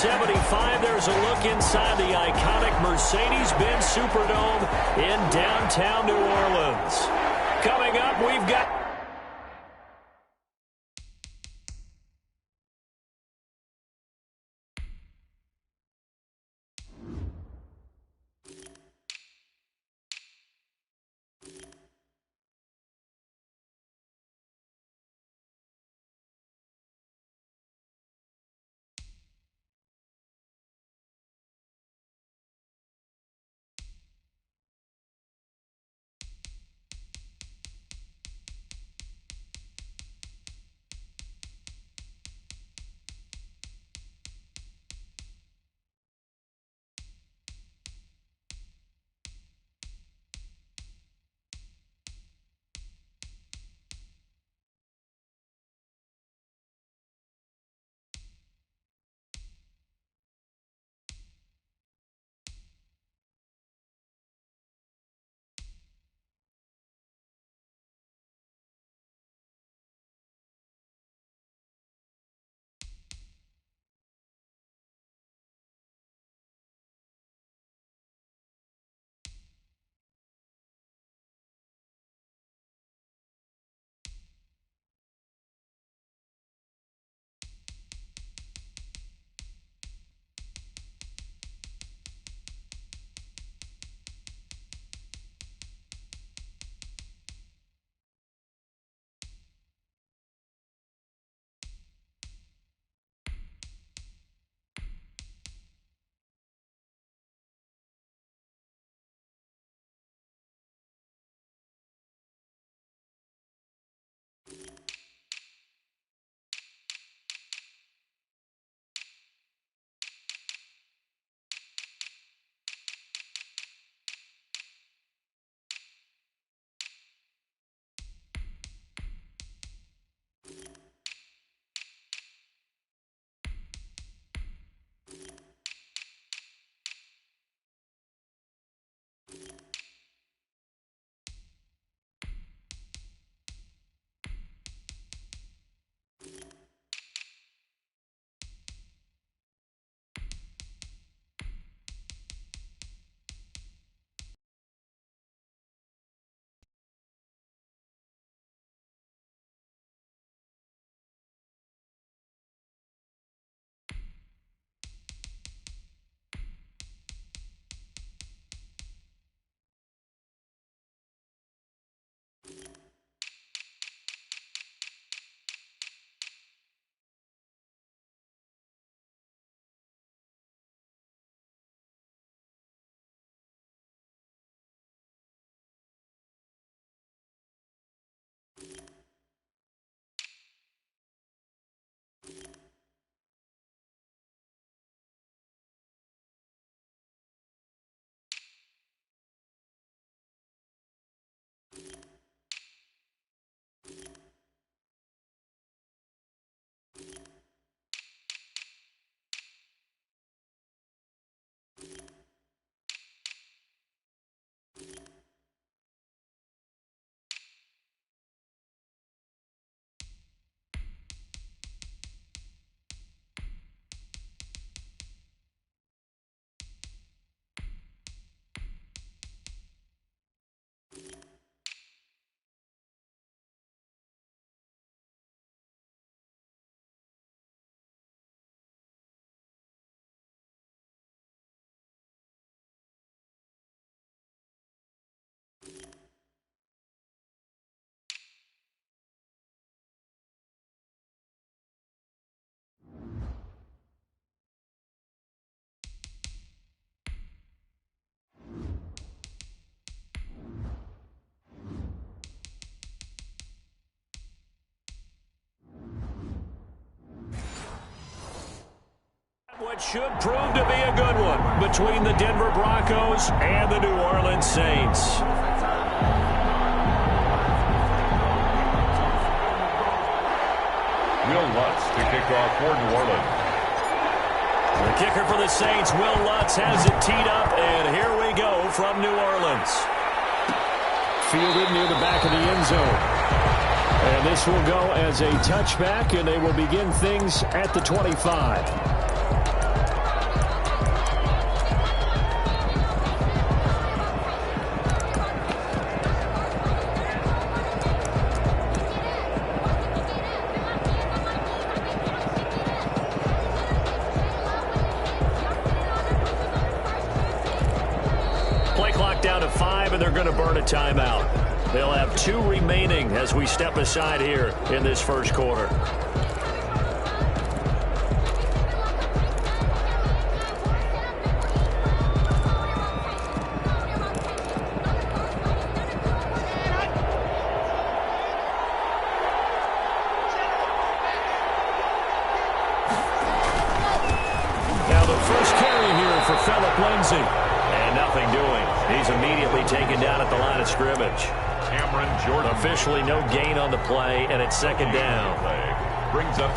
75, there's a look inside the iconic Mercedes-Benz Superdome in downtown New Orleans. Coming up, we've got... What should prove to be a good one between the Denver Broncos and the New Orleans Saints. Will Lutz to kick off for New Orleans. The kicker for the Saints, Will Lutz, has it teed up, and here we go from New Orleans. Fielded near the back of the end zone. And this will go as a touchback, and they will begin things at the 25. 5, and they're going to burn a timeout. They'll have 2 remaining as we step aside here in this first quarter. And nothing doing. He's immediately taken down at the line of scrimmage. Officially no gain on the play, and it's second down.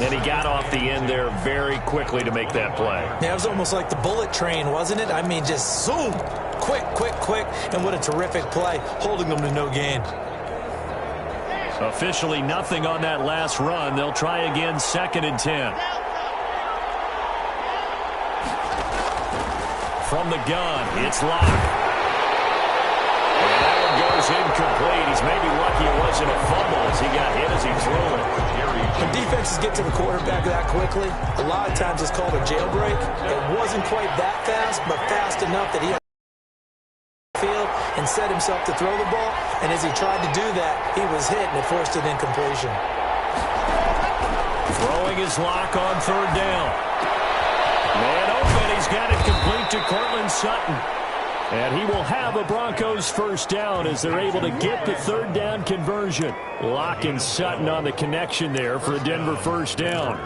And he got off the end there very quickly to make that play. Yeah, it was almost like the bullet train, wasn't it? I mean, just zoom. Quick, quick, quick. And what a terrific play, holding them to no gain. Officially nothing on that last run. They'll try again, 2nd and 10. From the gun, it's Locke. And that one goes incomplete. He's maybe lucky it wasn't a fumble as he got hit as he threw it. When defenses get to the quarterback that quickly, a lot of times it's called a jailbreak. It wasn't quite that fast, but fast enough that he had to field and set himself to throw the ball. And as he tried to do that, he was hit and it forced an incompletion. Throwing his Locke on 3rd down. Man open, he's got it complete to Cortland Sutton. And he will have a Broncos first down as they're able to get the 3rd down conversion. Locke and Sutton on the connection there for a Denver first down.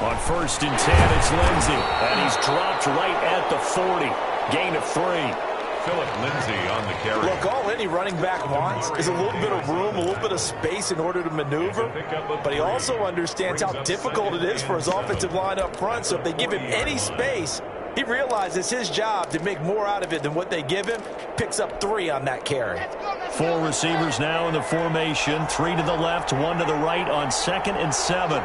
On 1st and 10, it's Lindsey. And he's dropped right at the 40. Gain of 3. Philip Lindsey on the carry. Look, all any running back wants is a little bit of room, a little bit of space in order to maneuver. But he also understands how difficult it is for his offensive line up front. So if they give him any space, he realizes his job to make more out of it than what they give him. Picks up 3 on that carry. 4 receivers now in the formation. 3 to the left, 1 to the right on 2nd and 7.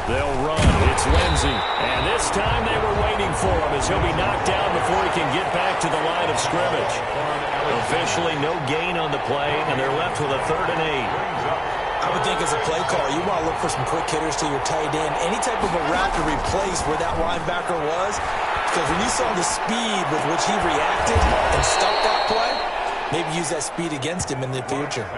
They'll run. It's Lindsey. And this time they were waiting for him as he'll be knocked down before he can get back to the line of scrimmage. Officially no gain on the play, and they're left with a 3rd and 8. I would think as a play caller, you want to look for some quick hitters to your tight end. Any type of a route to replace where that linebacker was. Because when you saw the speed with which he reacted and stuck that play, maybe use that speed against him in the future.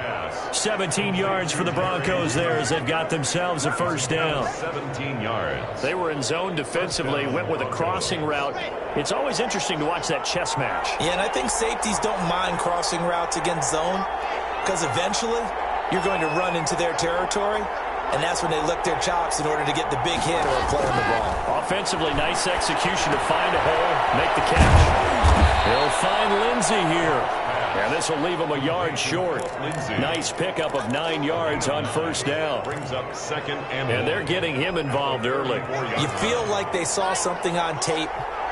17 yards for the Broncos there as they've got themselves a first down. 17 yards. They were in zone defensively, went with a crossing route. It's always interesting to watch that chess match. Yeah, and I think safeties don't mind crossing routes against zone because eventually you're going to run into their territory, and that's when they lick their chops in order to get the big hit or a play on the ball. Offensively, nice execution to find a hole, make the catch. They'll find Lindsey here. And this will leave him a yard short. Nice pickup of 9 yards on first down. Brings up 2nd and they're getting him involved early. You feel like they saw something on tape,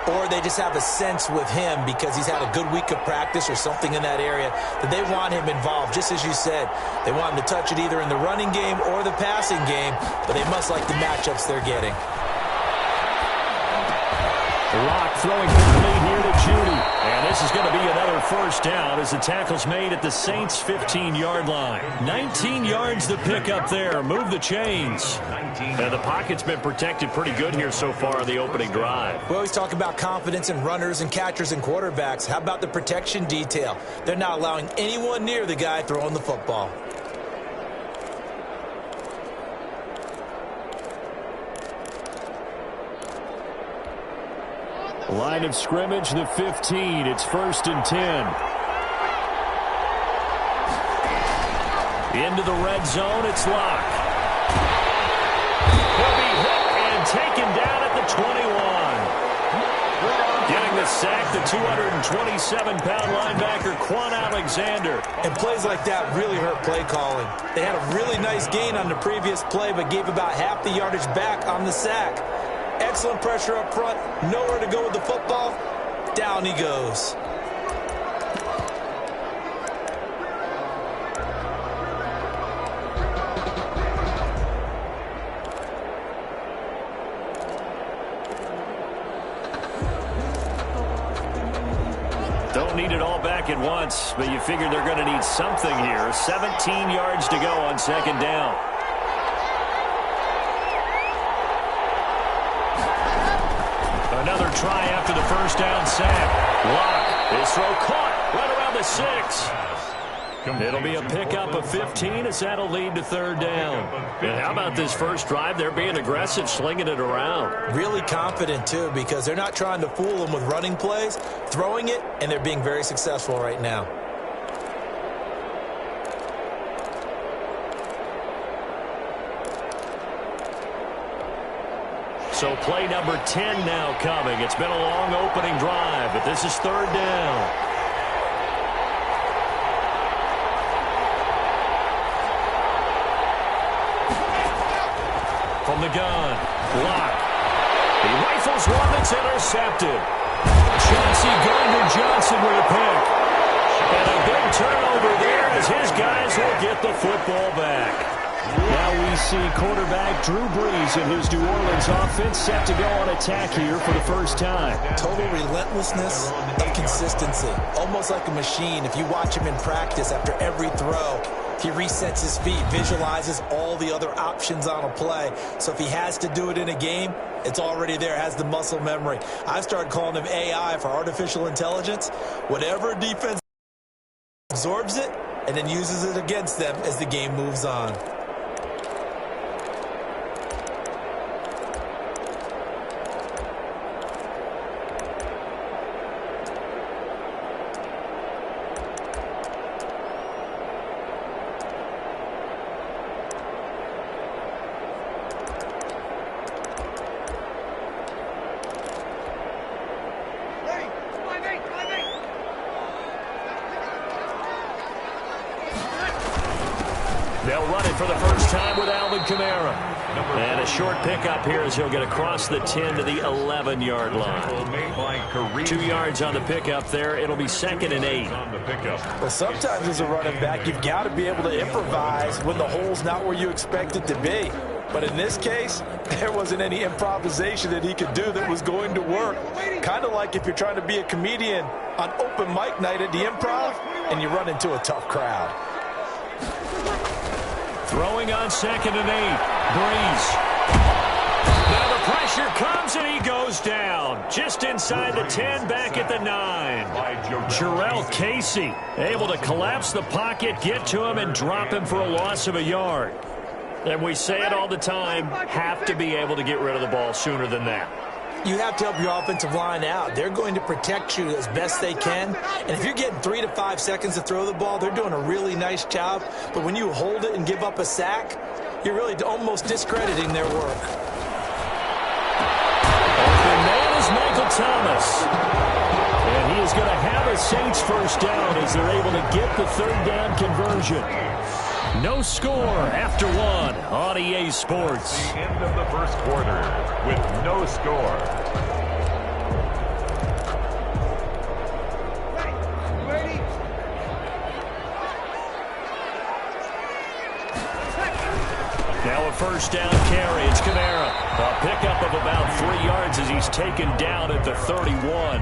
or they just have a sense with him because he's had a good week of practice or something in that area that they want him involved. Just as you said, they want him to touch it either in the running game or the passing game, but they must like the matchups they're getting. Locke throwing complete here to Judy. And this is going to be another first down as the tackle's made at the Saints' 15-yard line. 19 yards to pick up there. Move the chains. And the pocket's been protected pretty good here so far on the opening drive. We always talk about confidence in runners and catchers and quarterbacks. How about the protection detail? They're not allowing anyone near the guy throwing the football. Line of scrimmage, the 15. It's 1st and 10. Into the red zone, it's Locke. He'll be hit and taken down at the 21. Getting the sack, the 227-pound linebacker, Quan Alexander. And plays like that really hurt play calling. They had a really nice gain on the previous play, but gave about half the yardage back on the sack. Excellent pressure up front, nowhere to go with the football. Down he goes. Don't need it all back at once, but you figure they're going to need something here. 17 yards to go on second down. Another try after the first down sack. Lock. His throw caught right around the 6. It'll be a pickup of 15 as that'll lead to third down. And how about this first drive? They're being aggressive, slinging it around. Really confident, too, because they're not trying to fool them with running plays, throwing it, and they're being very successful right now. So play number 10 now coming. It's been a long opening drive, but this is third down. From the gun, Lock. He rifles one that's intercepted. Chauncey Gardner-Johnson with a pick. And a big turnover there as his guys will get the football back. Now we see quarterback Drew Brees and his New Orleans offense set to go on attack here for the first time. Total relentlessness of consistency. Almost like a machine. If you watch him in practice after every throw, he resets his feet, visualizes all the other options on a play. So if he has to do it in a game, it's already there, has the muscle memory. I've started calling him AI for artificial intelligence. Whatever defense absorbs it and then uses it against them as the game moves on. They'll run it for the first time with Alvin Kamara. And a short pickup here as he'll get across the 10 to the 11-yard line. 2 yards on the pickup there. It'll be 2nd and 8. Well, sometimes as a running back, you've got to be able to improvise when the hole's not where you expect it to be. But in this case, there wasn't any improvisation that he could do that was going to work. Kind of like if you're trying to be a comedian on open mic night at the Improv and you run into a tough crowd. Throwing on 2nd and 8. Brees. Now the pressure comes and he goes down. Just inside the 10, back at the 9. Jarrell Casey able to collapse the pocket, get to him, and drop him for a loss of a yard. And we say it all the time, have to be able to get rid of the ball sooner than that. You have to help your offensive line out. They're going to protect you as best they can. And if you're getting 3 to 5 seconds to throw the ball, they're doing a really nice job. But when you hold it and give up a sack, you're really almost discrediting their work. Open man is Michael Thomas. And he is going to have a Saints first down as they're able to get the third down conversion. No score after 1 on EA Sports. The end of the first quarter with no score. Now a first down carry. It's Kamara. A pickup of about 3 yards as he's taken down at the 31.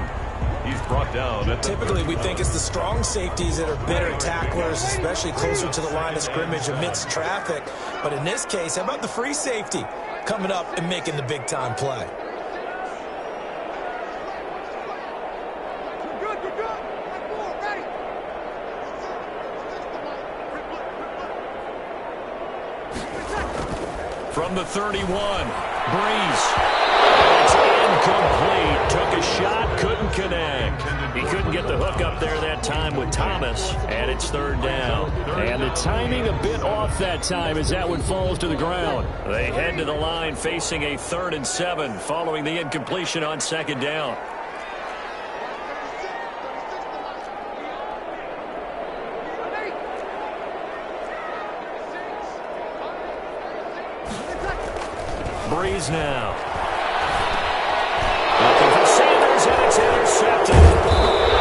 He's brought down. Typically, we think it's the strong safeties that are better tacklers, especially closer to the line of scrimmage amidst traffic. But in this case, how about the free safety coming up and making the big-time play? From the 31, Brees. It's incomplete. Took a shot, couldn't connect. He couldn't get the hook up there that time with Thomas, and it's third down. And the timing a bit off that time as that one falls to the ground. They head to the line facing a 3rd and 7 following the incompletion on 2nd down. Brees now. Looking for Sanders, and it's intercepted.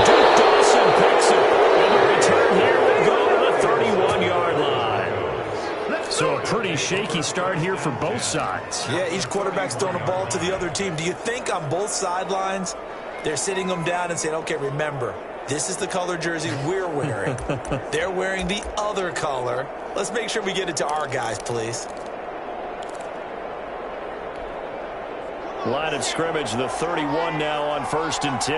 Duke Dawson picks it. And the return here will go to the 31-yard line. So a pretty shaky start here for both sides. Yeah, each quarterback's throwing a ball to the other team. Do you think on both sidelines they're sitting them down and saying, okay, remember, This is the color jersey we're wearing. They're wearing the other color. Let's make sure we get it to our guys, please. Line of scrimmage, the 31 now on 1st and 10.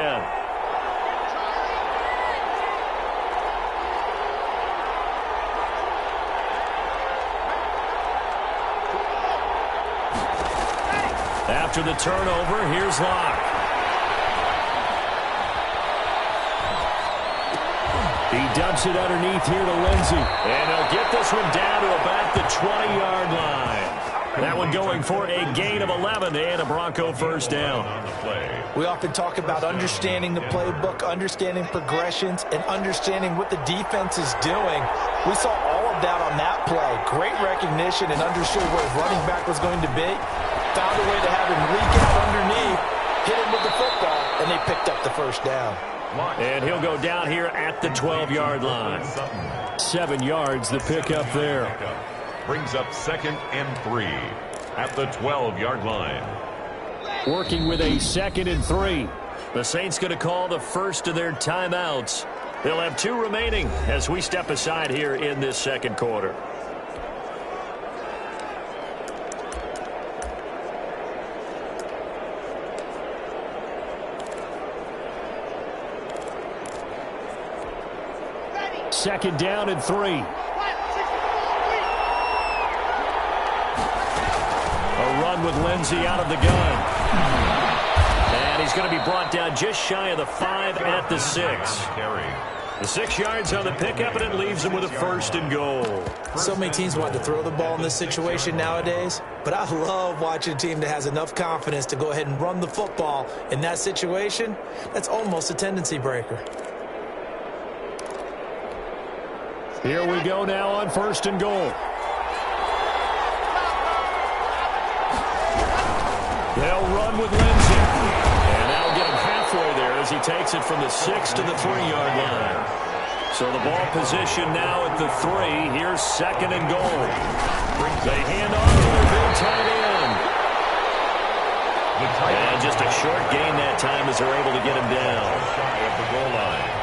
After the turnover, here's Locke. He dumps it underneath here to Lindsey. And he'll get this one down to about the 20-yard line. That one going for a gain of 11 and a Bronco first down. We often talk about understanding the playbook, understanding progressions, and understanding what the defense is doing. We saw all of that on that play. Great recognition and understood where his running back was going to be. Found a way to have him leak out underneath, hit him with the football, and they picked up the first down. And he'll go down here at the 12-yard line. 7 yards the pickup there. Brings up 2nd and 3 at the 12-yard line. Working with a 2nd and 3. The Saints going to call the first of their timeouts. They'll have 2 remaining as we step aside here in this second quarter. Second down and 3. A run with Lindsey out of the gun. And he's going to be brought down just shy of the 5 at the 6. The 6 yards on the pickup, and it leaves him with a 1st and goal. So many teams want to throw the ball in this situation nowadays, but I love watching a team that has enough confidence to go ahead and run the football. In that situation, that's almost a tendency breaker. Here we go now on 1st and goal. They'll run with Lindsey. And that'll get him halfway there as he takes it from the 6 to the 3-yard line. So the ball position now at the 3. Here's 2nd and goal. They hand off to their big tight end. And just a short gain that time as they're able to get him down. At the goal line.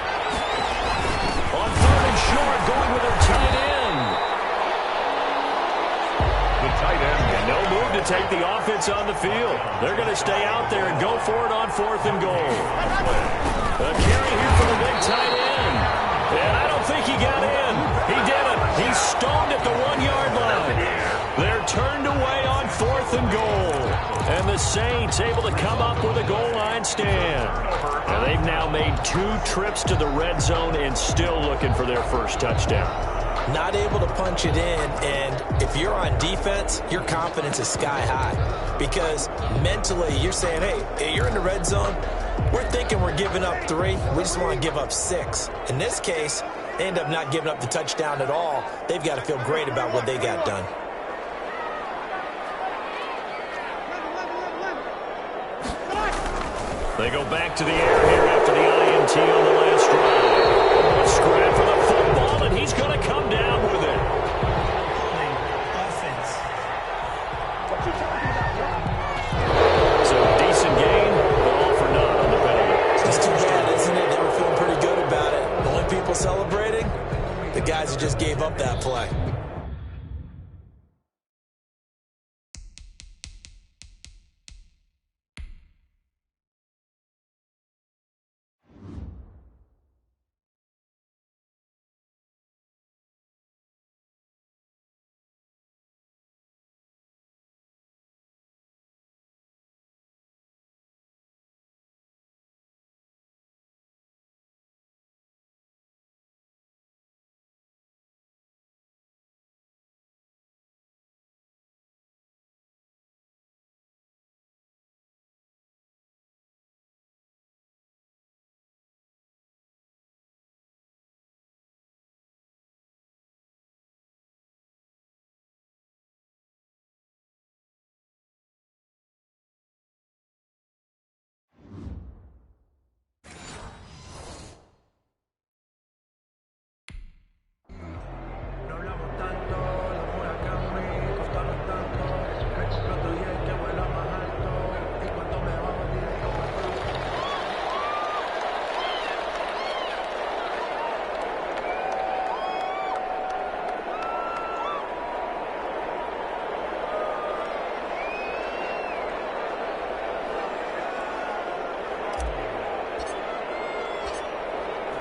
On 3rd and short, going with their tight end. The tight end. And no move to take the offense on the field. They're going to stay out there and go for it on 4th and goal. A carry here for the big tight end. And I don't think he got in. He didn't. He's stoned at the 1-yard line. They're turned away on 4th and goal. And the Saints able to come up with a goal line stand. And they've now made 2 trips to the red zone and still looking for their first touchdown. Not able to punch it in, and if you're on defense, your confidence is sky high. Because mentally, you're saying, hey, you're in the red zone. We're thinking we're giving up 3. We just want to give up 6. In this case, they end up not giving up the touchdown at all. They've got to feel great about what they got done. They go back to the air here after the INT on the last drive. Scrap for the football, and he's going to come down with it. So decent gain, but all for naught on the penalty. It's too bad, isn't it? They were feeling pretty good about it. The only people celebrating, the guys who just gave up that play.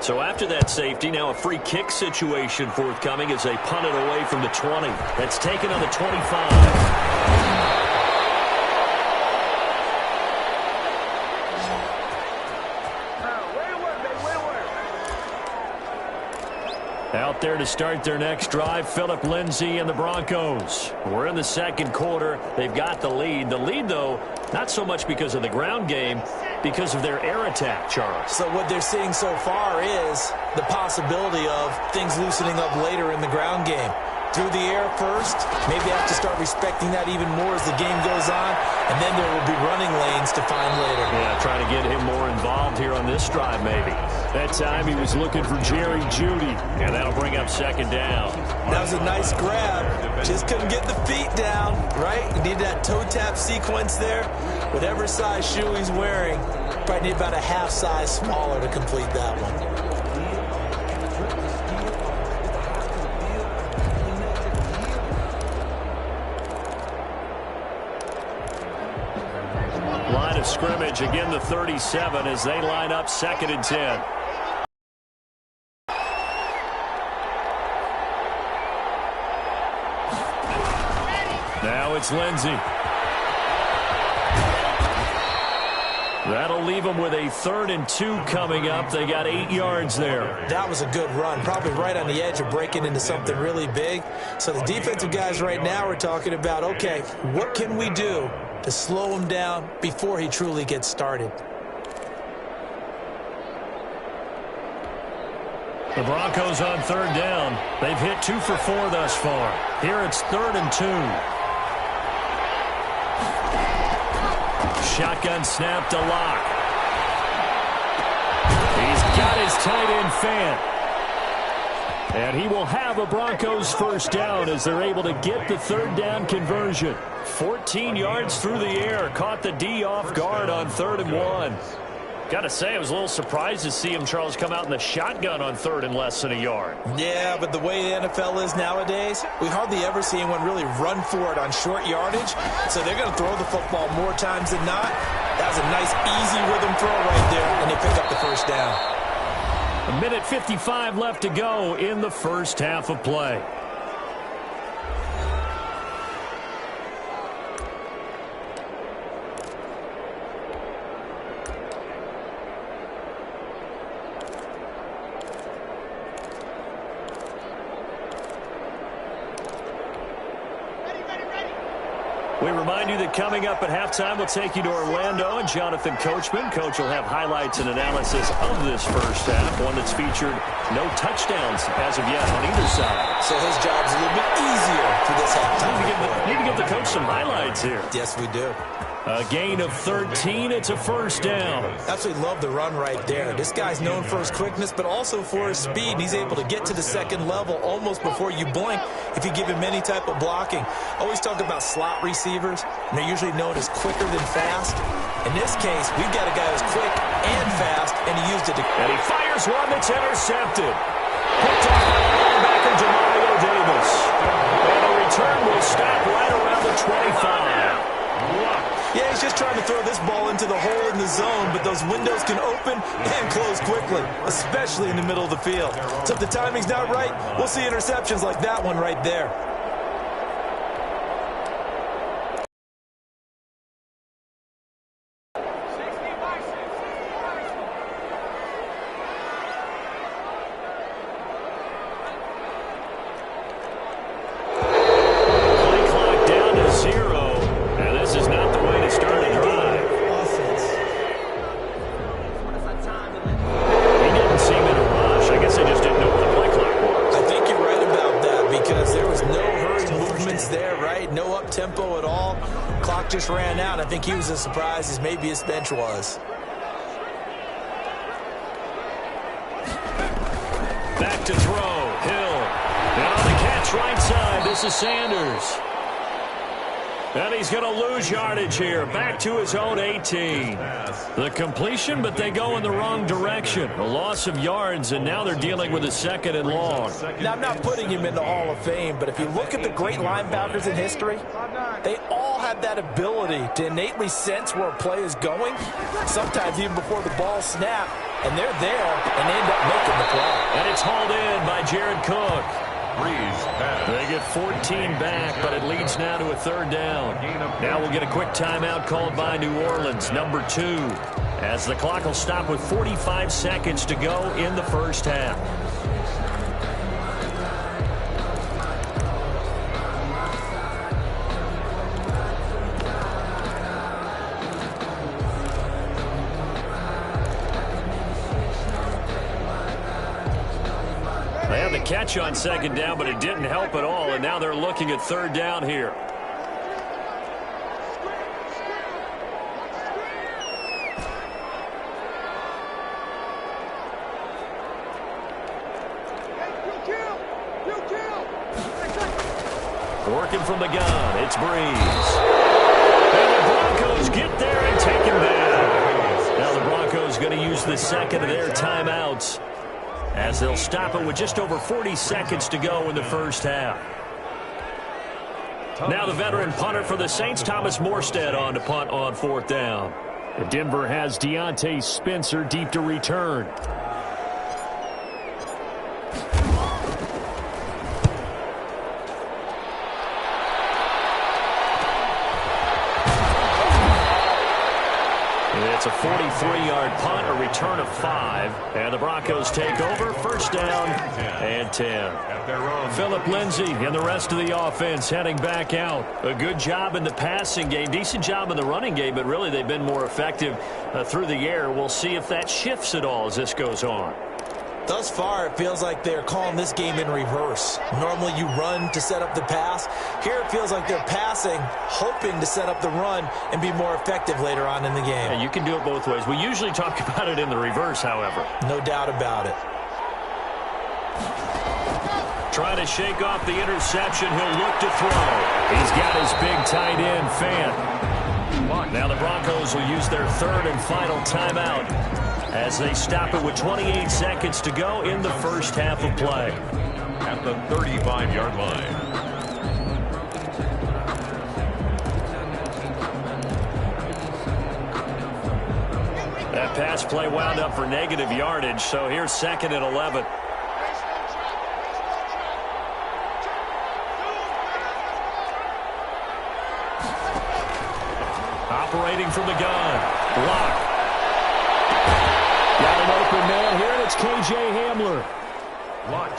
So after that safety, now a free kick situation forthcoming as they punt it away from the 20. That's taken on the 25. Out there to start their next drive, Phillip Lindsay and the Broncos. We're in the second quarter. They've got the lead. The lead, though, not so much because of the ground game, because of their air attack, Charles. So what they're seeing so far is the possibility of things loosening up later in the ground game. Through the air first, maybe have to start respecting that even more as the game goes on, and then there will be running lanes to find later. Yeah, trying to get him more involved here on this drive maybe. That time he was looking for Jerry Jeudy, and that'll bring up second down. That was a nice grab. Just couldn't get the feet down, right? You need that toe tap sequence there. Whatever size shoe he's wearing, probably need about a half size smaller to complete that one. Line of scrimmage, again the 37 as they line up 2nd and 10. Now it's Lindsay. That'll leave them with a 3rd and 2 coming up. They got 8 yards there. That was a good run, probably right on the edge of breaking into something really big. So the defensive guys right now are talking about, okay, what can we do to slow him down before he truly gets started? The Broncos on 3rd down. They've hit 2 for 4 thus far. Here it's 3rd and 2. Shotgun snap to Locke. He's got his tight end Fant. And he will have a Broncos 1st down as they're able to get the 3rd down conversion. 14 yards through the air. Caught the D off guard on 3rd and 1. Got to say, I was a little surprised to see him, Charles, come out in the shotgun on 3rd and less than a yard. Yeah, but the way the NFL is nowadays, we hardly ever see anyone really run for it on short yardage. So they're going to throw the football more times than not. That was a nice, easy rhythm throw right there, and they pick up the 1st down. 1:55 left to go in the first half of play. We remind you that coming up at halftime, we'll take you to Orlando and Jonathan Coachman. Coach will have highlights and analysis of this first half, one that's featured no touchdowns as of yet on either side. So his job's a little bit easier for this halftime. Need to give the coach some highlights here. Yes, we do. A gain of 13. It's a 1st down. Absolutely love the run right there. This guy's known for his quickness, but also for his speed. He's able to get to the 2nd level almost before you blink if you give him any type of blocking. Always talk about slot receivers, and they're usually known as quicker than fast. In this case, we've got a guy who's quick and fast, and he used it to... And he fires one that's intercepted. Picked off by linebacker Demario Davis. And the return will stop right around the 25. Yeah, he's just trying to throw this ball into the hole in the zone, but those windows can open and close quickly, especially in the middle of the field. So if the timing's not right, we'll see interceptions like that one right there. Just ran out. I think he was as surprised as maybe his bench was. Back to throw. Hill. And on the catch right side, this is Sanders. And he's going to lose yardage here. Back to his own 18. The completion, but they go in the wrong direction. A loss of yards, and now they're dealing with a 2nd and long. Now, I'm not putting him in the Hall of Fame, but if you look at the great linebackers in history, they all have that ability to innately sense where a play is going, sometimes even before the ball snapped, and they're there and end up making the play. And it's hauled in by Jared Cook. Breeze pass. They get 14 back, but it leads now to a third down. Now we'll get a quick timeout called by New Orleans, number 2, as the clock will stop with 45 seconds to go in the first half. They had the catch on second down, but it didn't help at all, and now they're looking at third down here. Working from the gun, it's Breeze. And the Broncos get there and take him down. Now the Broncos going to use the second of their timeouts, as they'll stop it with just over 40 seconds to go in the first half. Now the veteran punter for the Saints, Thomas Morstead, on to punt on fourth down. And Denver has Deontay Spencer deep to return. It's a 43-yard punt, a return of 5, and the Broncos take over, first down and 10. Phillip Lindsay and the rest of the offense heading back out. A good job in the passing game, decent job in the running game, but really they've been more effective through the air. We'll see if that shifts at all as this goes on. Thus far, it feels like they're calling this game in reverse. Normally you run to set up the pass. Here it feels like they're passing, hoping to set up the run and be more effective later on in the game. Yeah, you can do it both ways. We usually talk about it in the reverse, however. No doubt about it. Trying to shake off the interception. He'll look to throw. He's got his big tight end, Fant. Now the Broncos will use their third and final timeout, as they stop it with 28 seconds to go in the first half of play. At the 35-yard line. That pass play wound up for negative yardage, so here's second and 11. Operating from the gun. Block. Got an open man here, and it's K.J. Hamler.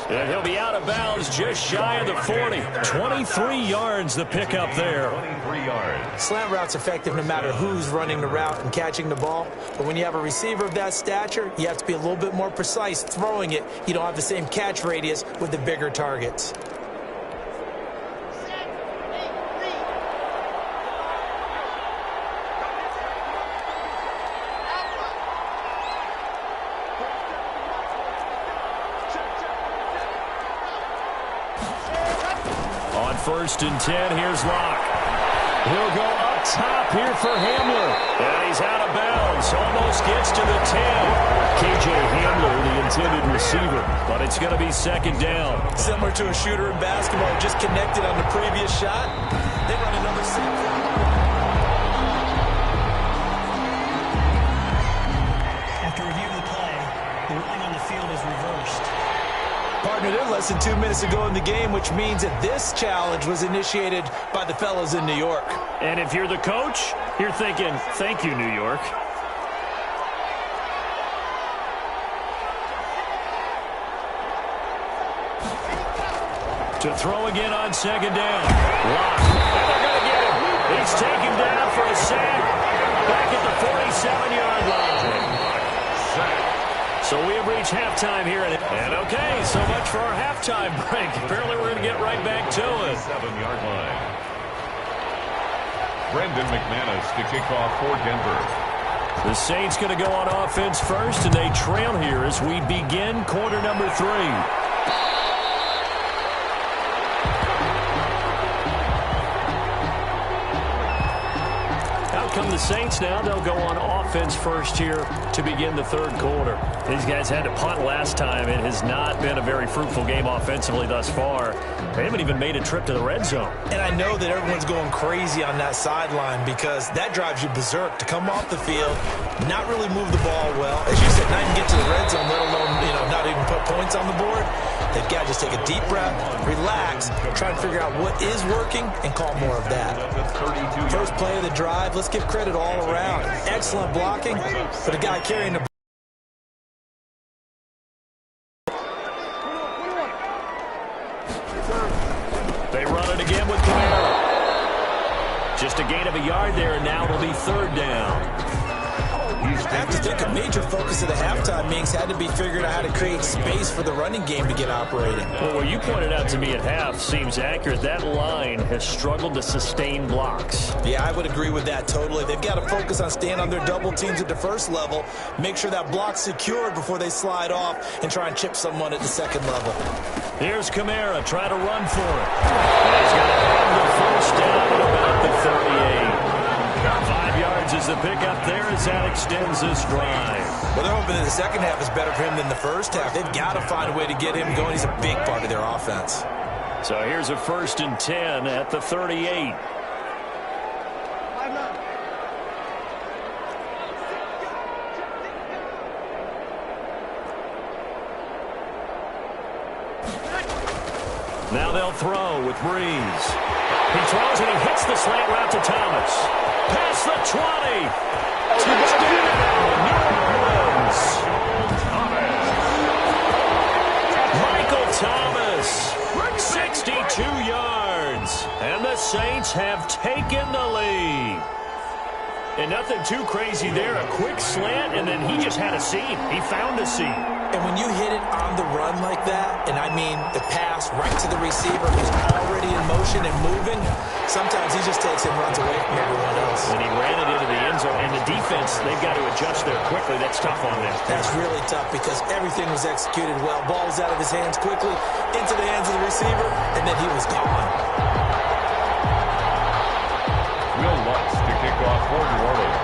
And he'll be out of bounds just shy of the 40. 23 yards the pickup there. 23 yards. Slant route's effective no matter who's running the route and catching the ball. But when you have a receiver of that stature, you have to be a little bit more precise throwing it. You don't have the same catch radius with the bigger targets. First and 10, here's Locke. He'll go up top here for Hamler. And he's out of bounds. Almost gets to the 10. K.J. Hamler, the intended receiver. But it's going to be second down. Similar to a shooter in basketball, just connected on the previous shot. They run another 6. After reviewing the play, the ruling on the field is reversed. Partner, they're less than 2 minutes to go in the game, which means that this challenge was initiated by the fellas in New York. And if you're the coach, you're thinking, thank you, New York. To throw again on second down. Lock. And they're going to get him. He's taken down for a sack. Back at the 47-yard line. So we have reached halftime here. And okay, so much for our halftime break. Apparently we're going to get right back to it. 7-yard line. Brendan McManus to kick off for Denver. The Saints going to go on offense first, and they trail here as we begin quarter number 3. come the Saints now. They'll go on offense first here to begin the third quarter. These guys had to punt last time. It has not been a very fruitful game offensively thus far. They haven't even made a trip to the red zone. And I know that everyone's going crazy on that sideline because that drives you berserk to come off the field, not really move the ball well. As you said, not even get to the red zone, let alone, not even put points on the board. They've got to just take a deep breath, relax, try and figure out what is working, and call more of that. First play of the drive, let's give credit all around. Excellent blocking for the guy carrying the ball. They run it again with Kamara. Just a gain of a yard there, and now it'll be third down. I have to think a major focus of the halftime meetings had to be figuring out how to create space for the running game to get operating. Well, what you pointed out to me at half seems accurate. That line has struggled to sustain blocks. Yeah, I would agree with that totally. They've got to focus on staying on their double teams at the first level, make sure that block's secured before they slide off and try and chip someone at the second level. Here's Kamara, try to run for it. And he's going to have the first down at about the 38. 5 yards is the pickup there as that extends this drive. Well, they're hoping that the second half is better for him than the first half. They've got to find a way to get him going. He's a big part of their offense. So here's a 1st and 10 at the 38. Now they'll throw with Breeze. He throws and he hits the slant route to Thomas. Past the 20. Touchdown, New Orleans. Michael Thomas, 62 yards. And the Saints have taken the lead. And nothing too crazy there. A quick slant, and then he just had a seam. He found a seam. And when you hit it on the run like that, and I mean the pass right to the receiver who's already in motion and moving, sometimes he just takes and runs away from everyone else. And he ran it into the end zone. And the defense, they've got to adjust there quickly. That's tough on them. That's really tough because everything was executed well. Ball was out of his hands quickly, into the hands of the receiver, and then he was gone. Will Lutz to kick off for New Orleans.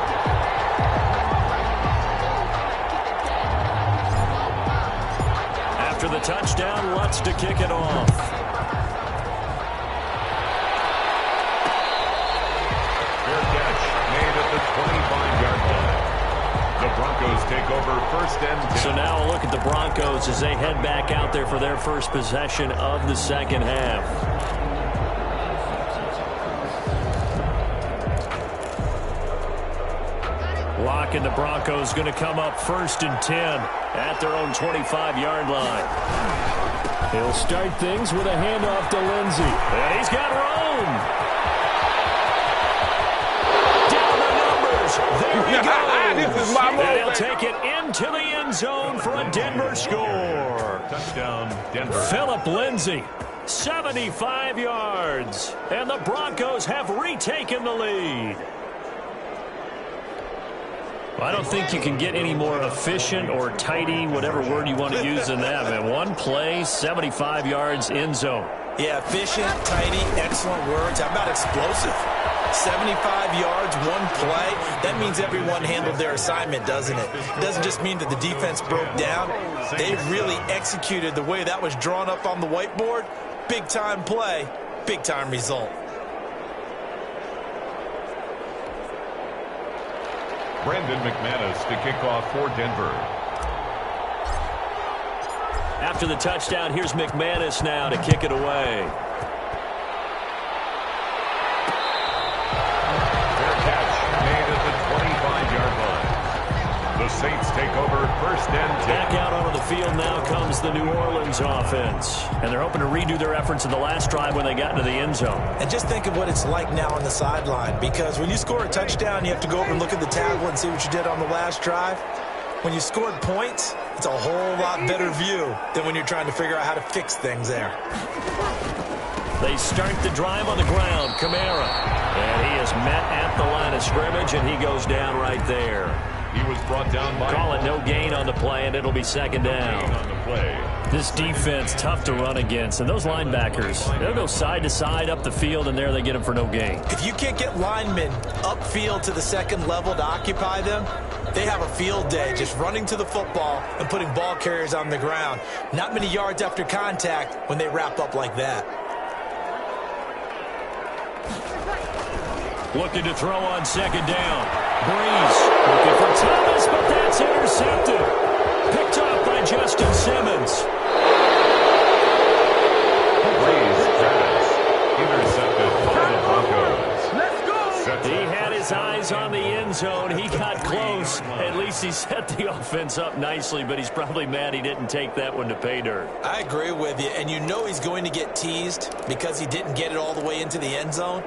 After the touchdown, Lutz to kick it off. Fair catch made at the 25-yard line. The Broncos take over 1st and 10. So now a look at the Broncos as they head back out there for their first possession of the second half. Lock and the Broncos going to come up 1st and 10 at their own 25-yard line. He'll start things with a handoff to Lindsey. And he's got room. Down the numbers. There he goes. This is my moment. And he'll take it into the end zone for a Denver score. Touchdown, Denver. Phillip Lindsey, 75 yards. And the Broncos have retaken the lead. I don't think you can get any more efficient or tidy, whatever word you want to use in that, man. One play, 75 yards, end zone. Yeah, efficient, tidy, excellent words. How about explosive? 75 yards, one play. That means everyone handled their assignment, doesn't it? It doesn't just mean that the defense broke down. They really executed the way that was drawn up on the whiteboard. Big-time play, big-time result. Brandon McManus to kick off for Denver. After the touchdown, here's McManus now to kick it away. Fair catch made at the 25-yard line. The Saints take over 1st and 10. Back out onto the field now comes the New Orleans offense. And they're hoping to redo their efforts in the last drive when they got into the end zone. And just think of what it's like now on the sideline, because when you score a touchdown, you have to go over and look at the table and see what you did on the last drive. When you scored points, it's a whole lot better view than when you're trying to figure out how to fix things there. They start the drive on the ground. Kamara. And he is met at the line of scrimmage, and he goes down right there. He was brought down by... Call it no gain on the play, and it'll be 2nd down. play. This defense, tough to run against. And those linebackers, they'll go side to side up the field, and there they get them for no gain. If you can't get linemen upfield to the second level to occupy them, they have a field day just running to the football and putting ball carriers on the ground. Not many yards after contact when they wrap up like that. Looking to throw on second down. Breeze looking for Thomas, but that's intercepted. Picked off by Justin Simmons. Breeze pass intercepted by the Broncos. He had his eyes on the end zone. He got close. At least he set the offense up nicely, but he's probably mad he didn't take that one to pay dirt. I agree with you, and you know he's going to get teased because he didn't get it all the way into the end zone.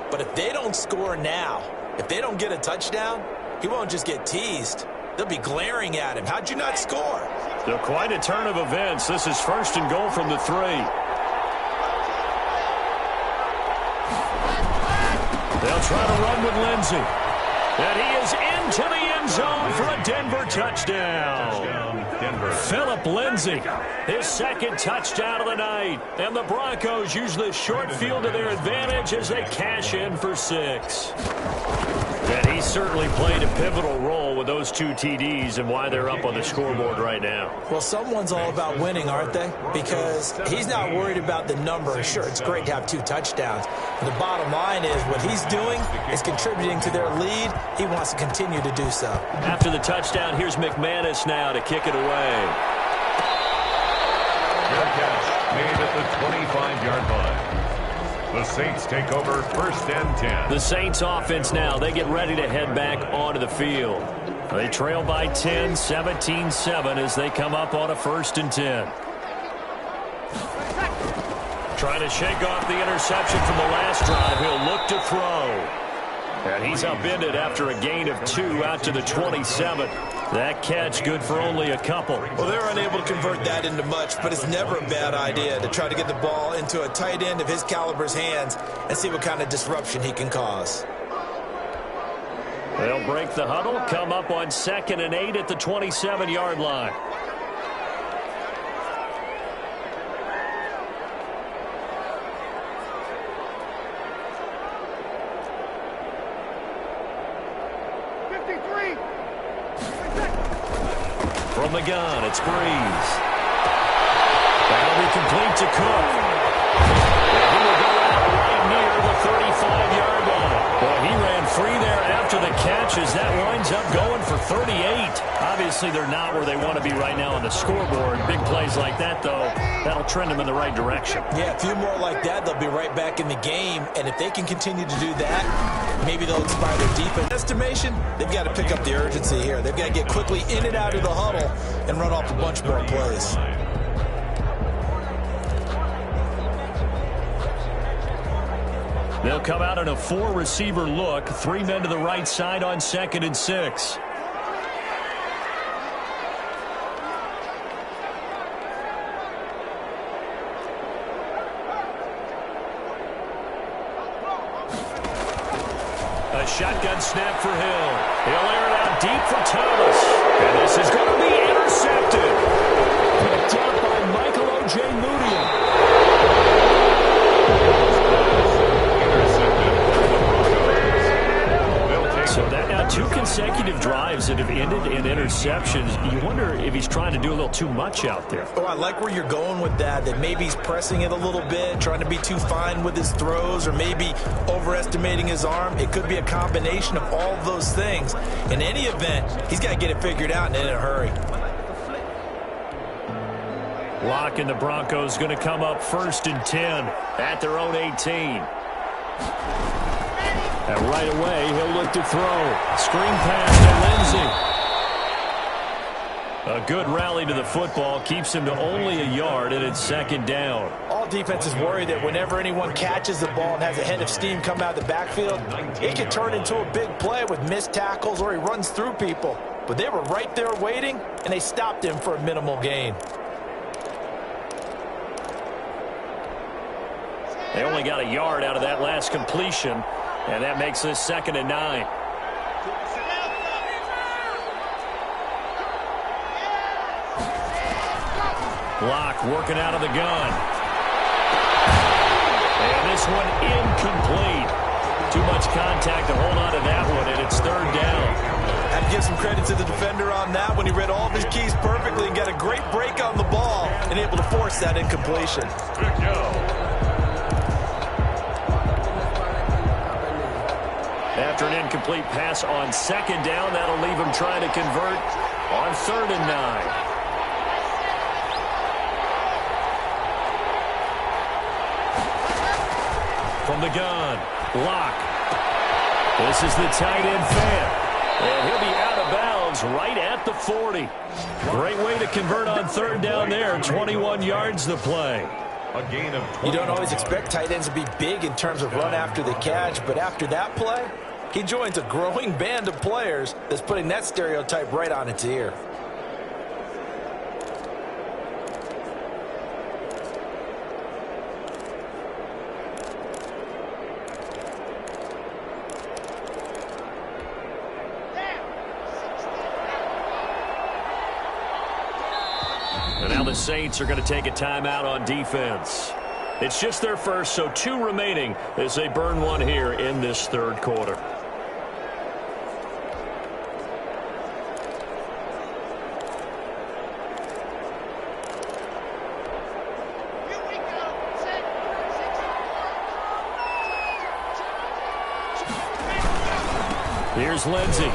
But if they don't score now, if they don't get a touchdown, he won't just get teased. They'll be glaring at him. How'd you not score? So quite a turn of events. This is first and goal from the 3. They'll try to run with Lindsey. And he is into the end zone for a Denver touchdown. Phillip Lindsey, his second touchdown of the night. And the Broncos use the short field to their advantage as they cash in for 6. And he certainly played a pivotal role with those 2 TDs and why they're up on the scoreboard right now. Well, someone's all about winning, aren't they? Because he's not worried about the number. Sure, it's great to have 2 touchdowns. But the bottom line is what he's doing is contributing to their lead. He wants to continue to do so. After the touchdown, here's McManus now to kick it away. Fair catch made at the 25-yard line. The Saints take over first and 10. The Saints offense now. They get ready to head back onto the field. They trail by 10, 17-7 as they come up on a first and 10. Trying to shake off the interception from the last drive. He'll look to throw. And he's upended after a gain of 2 out to the 27. That catch good for only a couple. Well, they're unable to convert that into much, but it's never a bad idea to try to get the ball into a tight end of his caliber's hands and see what kind of disruption he can cause. They'll break the huddle, come up on 2nd and 8 at the 27-yard line. From the gun, it's Breeze. That'll be complete to Cook. And he will go out right near the 35-yard line. Well, he ran free there after the catch as that winds up going for 38. Obviously, they're not where they want to be right now on the scoreboard. Big plays like that, though, that'll trend them in the right direction. Yeah, a few more like that, they'll be right back in the game. And if they can continue to do that, maybe they'll inspire their defense. Estimation, they've got to pick up the urgency here. They've got to get quickly in and out of the huddle and run off a bunch more plays. They'll come out in a 4-receiver look. 3 men to the right side on 2nd and 6. A shotgun snap for Hill. He'll air it out deep for Thomas. And this is going to be intercepted. Picked up by Michael Ojemudia. So that now 2 consecutive drives that have ended in interceptions. You wonder if he's trying to do a little too much out there. Oh, I like where you're going with that maybe he's pressing it a little bit, trying to be too fine with his throws, or maybe overestimating his arm. It could be a combination of all of those things. In any event, he's got to get it figured out and in a hurry. Locke and the Broncos going to come up 1st and 10 at their own 18. And right away, he'll look to throw. Screen pass to Lindsey. A good rally to the football keeps him to only a yard, and it's 2nd down. All defenses worry that whenever anyone catches the ball and has a head of steam come out of the backfield, it can turn into a big play with missed tackles or he runs through people. But they were right there waiting, and they stopped him for a minimal gain. They only got a yard out of that last completion, and that makes this 2nd and 9. Locke working out of the gun. And this one incomplete. Too much contact to hold on to that one, and it's third down. Had to give some credit to the defender on that when he read all of his keys perfectly and got a great break on the ball and able to force that incompletion. Good go. After an incomplete pass on second down, that'll leave him trying to convert on 3rd and 9. From the gun, Locke. This is the tight end fan. And he'll be out of bounds right at the 40. Great way to convert on 3rd down there. 21 yards the play. A gain of 20. You don't always expect tight ends to be big in terms of run after the catch, but after that play, he joins a growing band of players that's putting that stereotype right on its ear. And now the Saints are going to take a timeout on defense. It's just their first, so 2 remaining as they burn one here in this 3rd quarter. Here's Lindsey.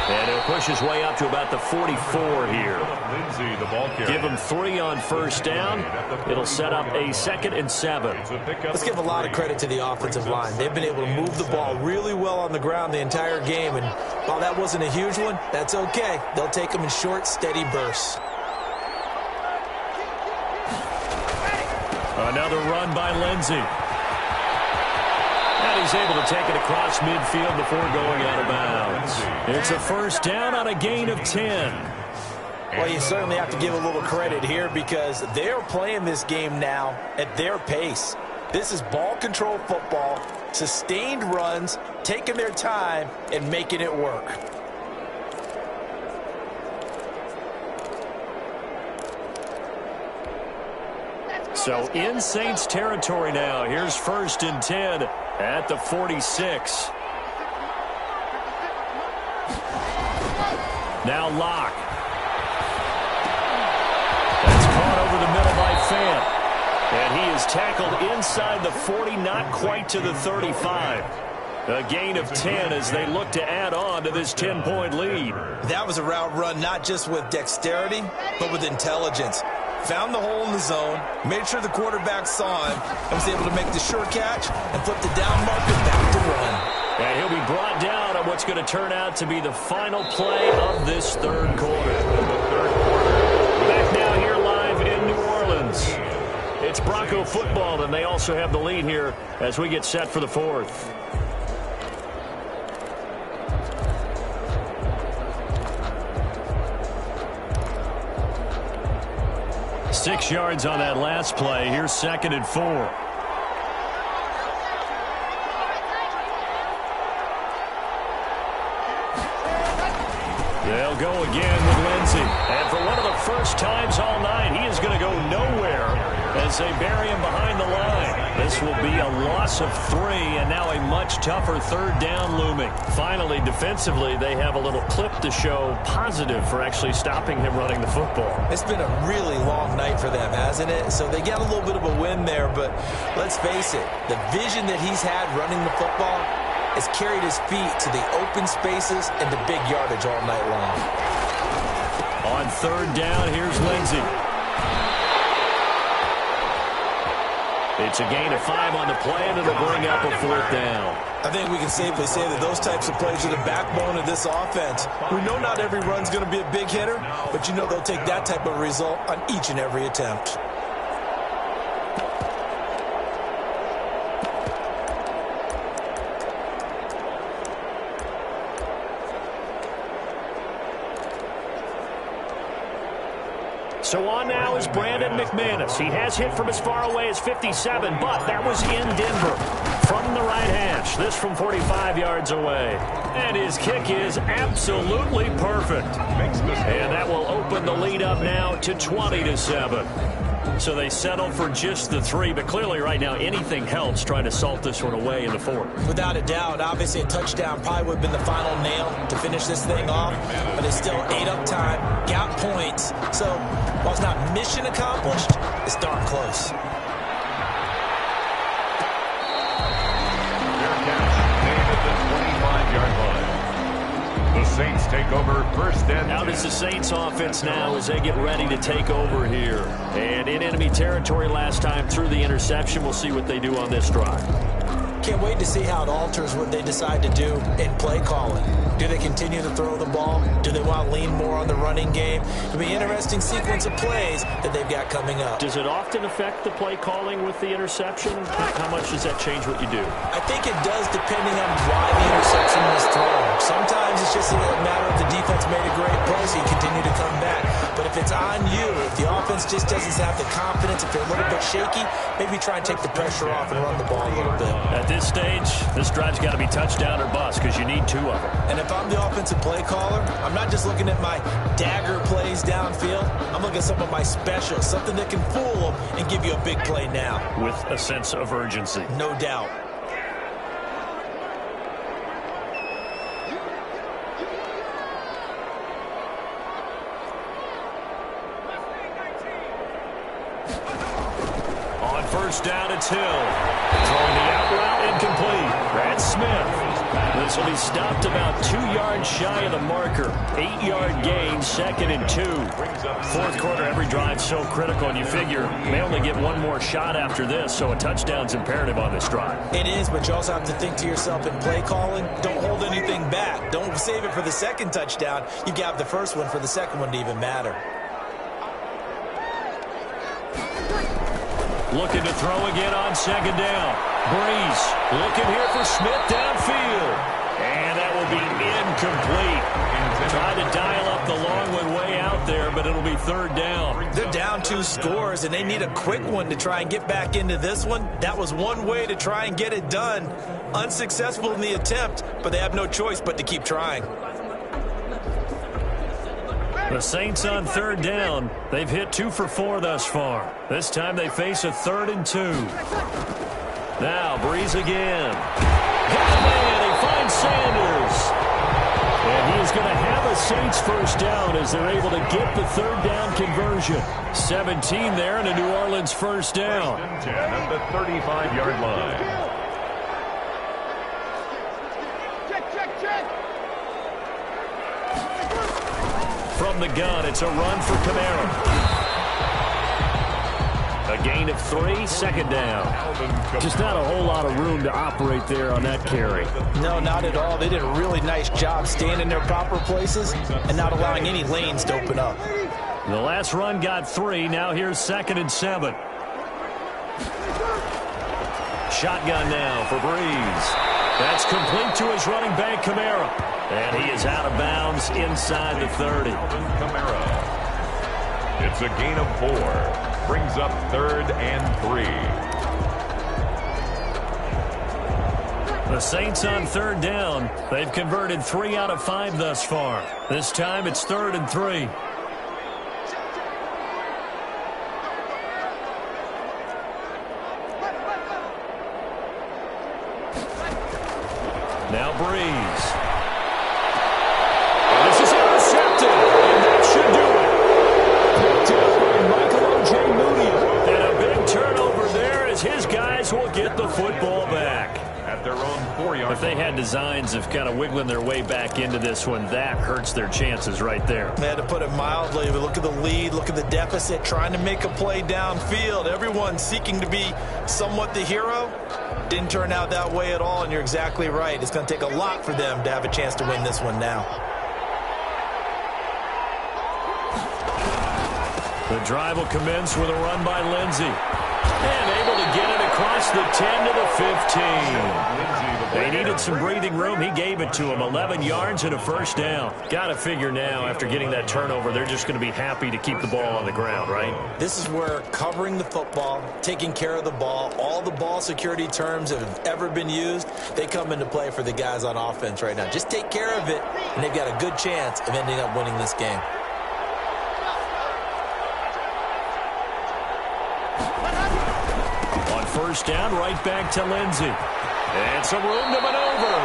And he'll push his way up to about the 44 here. Lindsey, the ball carrier. Give him 3 on 1st down. It'll set up a 2nd and 7. Let's give a lot of credit to the offensive line. They've been able to move the ball really well on the ground the entire game. And while that wasn't a huge one, that's okay. They'll take them in short, steady bursts. Another run by Lindsey. And he's able to take it across midfield before going out of bounds. It's a 1st down on a gain of 10. Well, you certainly have to give a little credit here because they're playing this game now at their pace. This is ball control football, sustained runs, taking their time, and making it work. So in Saints territory now. Here's 1st and 10 at the 46. Now Locke. That's caught over the middle by Fant. And he is tackled inside the 40, not quite to the 35. A gain of 10 as they look to add on to this 10-point lead. That was a route run not just with dexterity, but with intelligence. Found the hole in the zone, made sure the quarterback saw him, and was able to make the sure catch and flip the down marker back to run. And he'll be brought down on what's going to turn out to be the final play of this 3rd quarter. Back now here live in New Orleans. It's Bronco football, and they also have the lead here as we get set for the 4th. 6 yards on that last play. Here's 2nd and 4. They'll go again with Lindsey. And for one of the first times all night, he is going to go nowhere as they bury him behind the line. This will be a loss of 3, and now a much tougher 3rd down looming. Finally, defensively, they have a little clip to show positive for actually stopping him running the football. It's been a really long night for them, hasn't it? So they got a little bit of a win there, but let's face it, the vision that he's had running the football has carried his feet to the open spaces and the big yardage all night long. On 3rd down, here's Lindsey. It's a gain of 5 on the play, and it'll bring up a 4th down. I think we can safely say that those types of plays are the backbone of this offense. We know not every run's going to be a big hitter, but you know they'll take that type of result on each and every attempt. So on now is Brandon McManus. He has hit from as far away as 57, but that was in Denver. from the right hash. This from 45 yards away. And his kick is absolutely perfect. And that will open the lead up now to 20-7. So they settle for just the 3, but clearly right now anything helps trying to salt this one away in the 4th. Without a doubt, obviously a touchdown probably would have been the final nail to finish this thing off, but it's still ate up time, got points. So while it's not mission accomplished, it's darn close. Fair catch made at the 25-yard line. The Saints take over first and 10. Out is the Saints offense now as they get ready to take over here. And in enemy territory last time through the interception. We'll see what they do on this drive. Can't wait to see how it alters what they decide to do in play calling. Do they continue to throw the ball? Do they want to lean more on the running game? It'll be an interesting sequence of plays that they've got coming up. Does it often affect the play calling with the interception? How much does that change what you do? I think it does depending on why the interception was thrown. Sometimes it's just a matter of the defense made a great play, so you continue to come back. But if it's on you, if the offense just doesn't have the confidence, if they're a little bit shaky, maybe try and take the pressure off and run the ball a little bit. At this stage, this drive's got to be touchdown or bust because you need 2 of them. And if I'm the offensive play caller, I'm not just looking at my dagger plays downfield. I'm looking at some of my specials, something that can fool them and give you a big play now. With a sense of urgency. No doubt. On first down, it's Hill. Throwing the out route, incomplete. That's Smith. This will be stopped about 2 yards shy of the marker. 8-yard gain, 2nd and 2. 4th quarter, every drive so critical, and you figure may only get one more shot after this, so a touchdown's imperative on this drive. It is, but you also have to think to yourself in play calling, don't hold anything back. Don't save it for the second touchdown. You got the first one for the second one to even matter. Looking to throw again on 2nd down. Breeze looking here for Smith downfield. And that will be incomplete. Trying to dial up the long one way out there, but it'll be 3rd down. They're down 2 scores, and they need a quick one to try and get back into this one. That was one way to try and get it done. Unsuccessful in the attempt, but they have no choice but to keep trying. The Saints on 3rd down. They've hit 2 for 4 thus far. This time they face a 3rd and 2. Now Breeze again. Got a man. He finds Sanders. And he is going to have a Saints first down as they're able to get the 3rd down conversion. 17 there and a New Orleans first down. 10 at the 35-yard line. From the gun, it's a run for Kamara. A gain of 3, 2nd down. Just not a whole lot of room to operate there on that carry. No, not at all. They did a really nice job staying in their proper places and not allowing any lanes to open up. The last run got 3. Now here's 2nd and 7. Shotgun now for Breeze. That's complete to his running back, Kamara. And he is out of bounds inside the 30. Kamara. It's a gain of 4. Brings up 3rd and 3. The Saints on 3rd down. They've converted 3 out of 5 thus far. This time it's 3rd and 3. Now Breeze. And this is intercepted. And that should do it. Picked up by Michael O.J. Moody. And a big turnover there as his guys will get the football back. At their own 4-yard. If they had designs of kind of wiggling their way back into this one, that hurts their chances right there. They had to put it mildly, but look at the lead, look at the deficit, trying to make a play downfield. Everyone seeking to be somewhat the hero. Didn't turn out that way at all, and you're exactly right. It's going to take a lot for them to have a chance to win this one now. The drive will commence with a run by Lindsey. And able to get it across the 10 to the 15. They needed some breathing room. He gave it to them. 11 yards and a first down. Got to figure now, after getting that turnover, they're just going to be happy to keep the ball on the ground, right? This is where covering the football, taking care of the ball, all the ball security terms that have ever been used, they come into play for the guys on offense right now. Just take care of it, and they've got a good chance of ending up winning this game. On first down, right back to Lindsey. And some room to maneuver.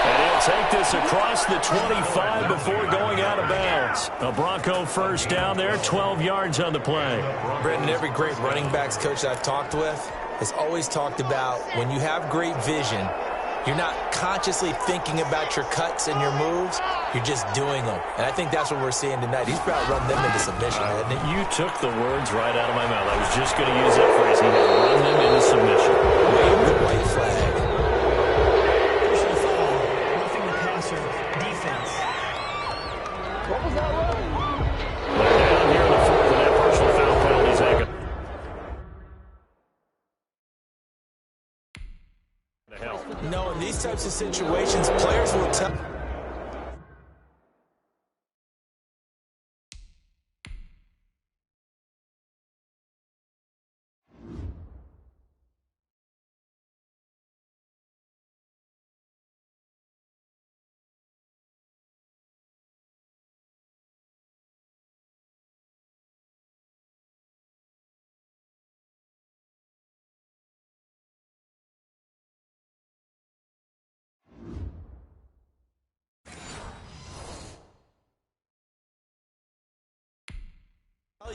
And he'll take this across the 25 before going out of bounds. A Bronco first down there, 12 yards on the play. Brendan, every great running backs coach I've talked with has always talked about when you have great vision, you're not consciously thinking about your cuts and your moves. You're just doing them. And I think that's what we're seeing tonight. He's about to run them into submission, hasn't he? You took the words right out of my mouth. I was just going to use that phrase. He has run them into submission. Wave the white flag. Personal foul, roughing the passer, defense. What was that run? They're down here in the fourth, and that personal foul penalty is taken. No, in these types of situations, players will tell.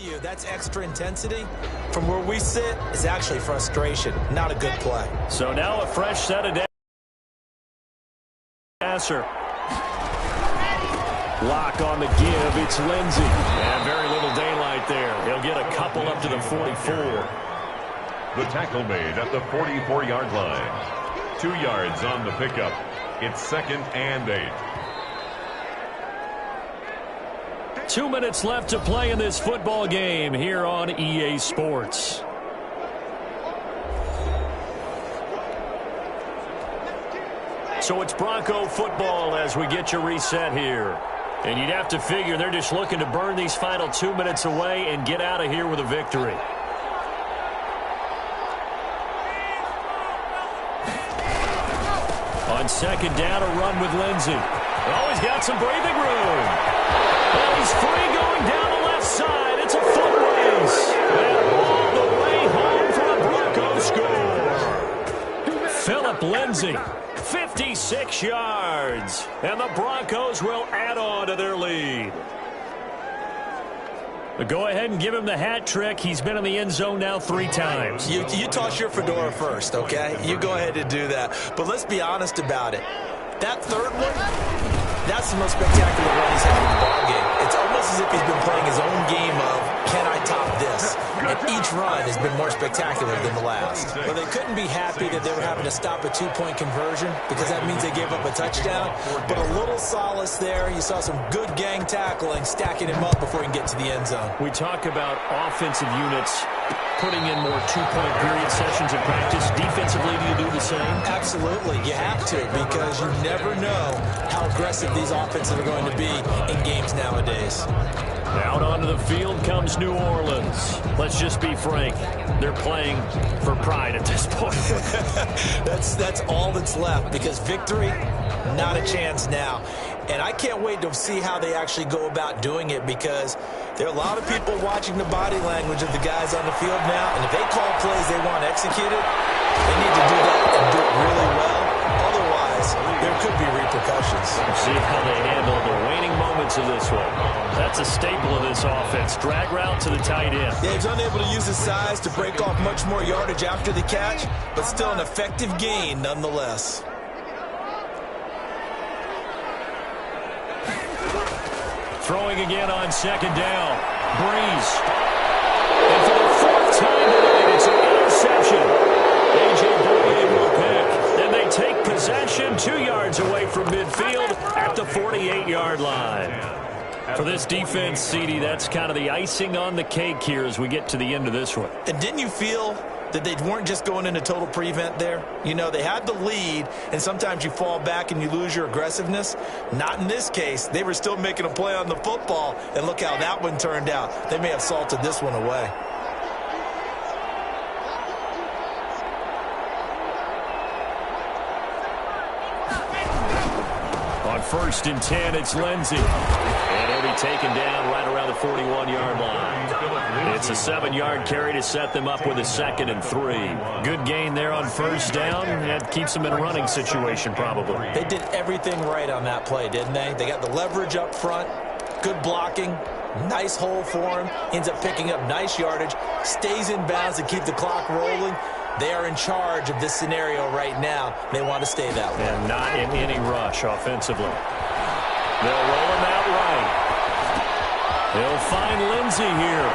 You, that's extra intensity. From where we sit, is actually frustration. Not a good play. So now a fresh set of passer. Lock on the give. It's Lindsey. And very little daylight there. He'll get a couple up to the 44. The tackle made at the 44-yard line. 2 yards on the pickup. It's 2nd and 8. 2 minutes left to play in this football game here on EA Sports. So it's Bronco football as we get you reset here. And you'd have to figure they're just looking to burn these final 2 minutes away and get out of here with a victory. On second down, a run with Lindsey. Oh, he's got some breathing room. And he's free going down the left side. It's a foot race. And all the way home for a Bronco score. Philip Lindsey, 56 yards. And the Broncos will add on to their lead. But go ahead and give him the hat trick. He's been in the end zone now 3 times. You toss your fedora first, okay? You go ahead and do that. But let's be honest about it. That third one, that's the most spectacular run he's had in the ballgame. It's almost as if he's been playing his own game of, can I top this? And each run has been more spectacular than the last. But they couldn't be happy that they were having to stop a 2-point conversion because that means they gave up a touchdown. But a little solace there. You saw some good gang tackling, stacking him up before he can get to the end zone. We talk about offensive units putting in more 2-point period sessions in practice. Defensively, do you do the same? Absolutely. You have to, because you never know how aggressive these offenses are going to be in games nowadays. Out onto the field comes New Orleans. Let's just be frank. They're playing for pride at this point. That's all that's left, because victory, not a chance now. And I can't wait to see how they actually go about doing it, because there are a lot of people watching the body language of the guys on the field now, and if they call plays they want executed, they need to do that and do it really well. Otherwise, there could be repercussions. See how they handle the waning moments of this one. That's a staple of this offense. Drag route to the tight end. Yeah, he's unable to use his size to break off much more yardage after the catch, but still an effective gain nonetheless. Throwing again on second down. Breeze. And for the 4th time tonight, it's an interception. A.J. Boye will pick. And they take possession 2 yards away from midfield at the 48-yard line. For this defense, CD, that's kind of the icing on the cake here as we get to the end of this one. And didn't you feel that they weren't just going into total prevent there? You know, they had the lead, and sometimes you fall back and you lose your aggressiveness. Not in this case. They were still making a play on the football, and look how that one turned out. They may have salted this one away. On 1st and 10, it's Lindsey. And he'll be taken down right around the 41-yard line. It's a 7-yard carry to set them up with a 2nd and 3. Good gain there on 1st down. That keeps them in a running situation probably. They did everything right on that play, didn't they? They got the leverage up front, good blocking, nice hole for him, ends up picking up nice yardage, stays in bounds to keep the clock rolling. They are in charge of this scenario right now. They want to stay that way. And not in any rush offensively. They'll roll him out right. He'll find Lindsey here.